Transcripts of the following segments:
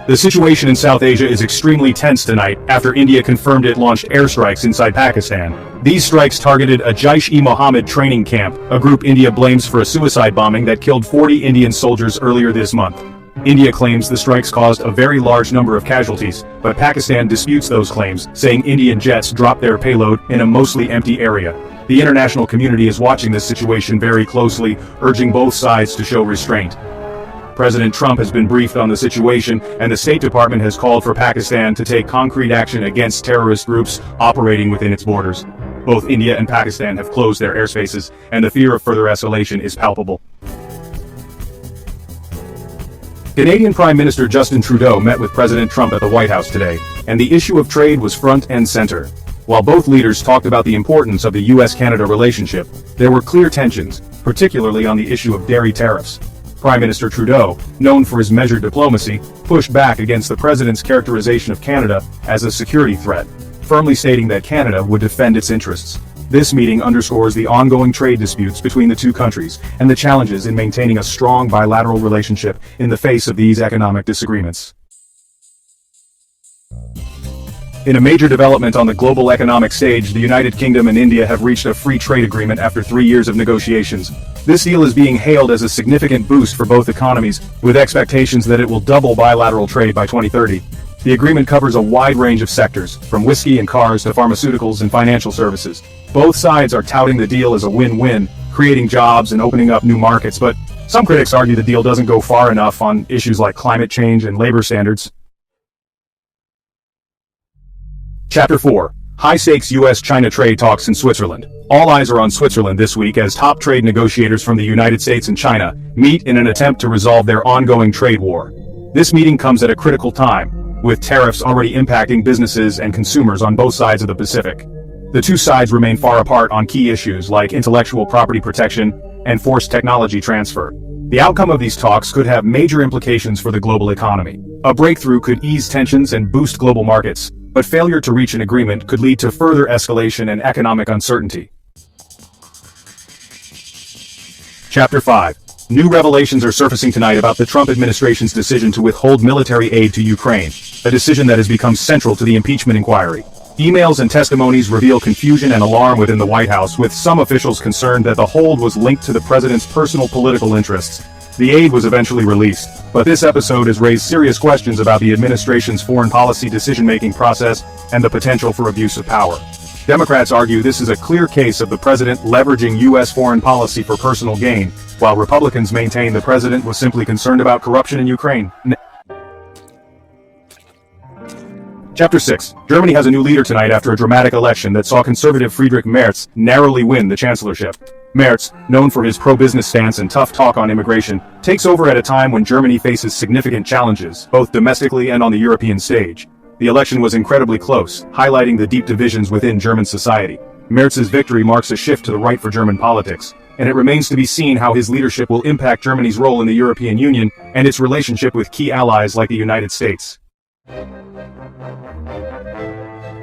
The situation in South Asia is extremely tense tonight after India confirmed it launched airstrikes inside Pakistan. These strikes targeted a Jaish-e-Mohammed training camp, a group India blames for a suicide bombing that killed 40 Indian soldiers earlier this month. India claims the strikes caused a very large number of casualties, but Pakistan disputes those claims, saying Indian jets dropped their payload in a mostly empty area. The international community is watching this situation very closely, urging both sides to show restraint. President Trump has been briefed on the situation, and the State Department has called for Pakistan to take concrete action against terrorist groups operating within its borders. Both India and Pakistan have closed their airspaces, and the fear of further escalation is palpable. Canadian Prime Minister Justin Trudeau met with President Trump at the White House today, and the issue of trade was front and center. While both leaders talked about the importance of the U.S.-Canada relationship, there were clear tensions, particularly on the issue of dairy tariffs. Prime Minister Trudeau, known for his measured diplomacy, pushed back against the president's characterization of Canada as a security threat, firmly stating that Canada would defend its interests. This meeting underscores the ongoing trade disputes between the two countries and the challenges in maintaining a strong bilateral relationship in the face of these economic disagreements. In a major development on the global economic stage, the United Kingdom and India have reached a free trade agreement after 3 years of negotiations. This deal is being hailed as a significant boost for both economies, with expectations that it will double bilateral trade by 2030. The agreement covers a wide range of sectors, from whiskey and cars to pharmaceuticals and financial services. Both sides are touting the deal as a win-win, creating jobs and opening up new markets, but some critics argue the deal doesn't go far enough on issues like climate change and labor standards. Chapter 4. High-stakes U.S. China trade talks in Switzerland. All eyes are on Switzerland this week as top trade negotiators from the United States and China meet in an attempt to resolve their ongoing trade war. This meeting comes at a critical time, with tariffs already impacting businesses and consumers on both sides of the Pacific. The two sides remain far apart on key issues like intellectual property protection and forced technology transfer. The outcome of these talks could have major implications for the global economy. A breakthrough could ease tensions and boost global markets, but failure to reach an agreement could lead to further escalation and economic uncertainty. Chapter 5. New revelations are surfacing tonight about the Trump administration's decision to withhold military aid to Ukraine, a decision that has become central to the impeachment inquiry. Emails and testimonies reveal confusion and alarm within the White House, with some officials concerned that the hold was linked to the president's personal political interests. The aid was eventually released, but this episode has raised serious questions about the administration's foreign policy decision-making process and the potential for abuse of power. Democrats argue this is a clear case of the president leveraging U.S. foreign policy for personal gain, while Republicans maintain the president was simply concerned about corruption in Ukraine. Chapter 6. Germany has a new leader tonight after a dramatic election that saw conservative Friedrich Merz narrowly win the chancellorship. Merz, known for his pro-business stance and tough talk on immigration, takes over at a time when Germany faces significant challenges, both domestically and on the European stage. The election was incredibly close, highlighting the deep divisions within German society. Merz's victory marks a shift to the right for German politics, and it remains to be seen how his leadership will impact Germany's role in the European Union and its relationship with key allies like the United States.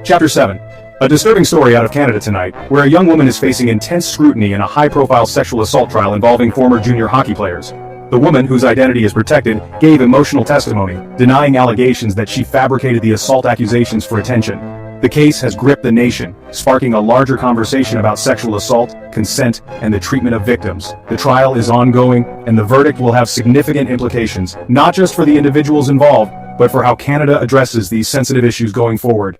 Chapter 7. A disturbing story out of Canada tonight, where a young woman is facing intense scrutiny in a high-profile sexual assault trial involving former junior hockey players. The woman, whose identity is protected, gave emotional testimony, denying allegations that she fabricated the assault accusations for attention. The case has gripped the nation, sparking a larger conversation about sexual assault, consent, and the treatment of victims. The trial is ongoing, and the verdict will have significant implications, not just for the individuals involved, but for how Canada addresses these sensitive issues going forward.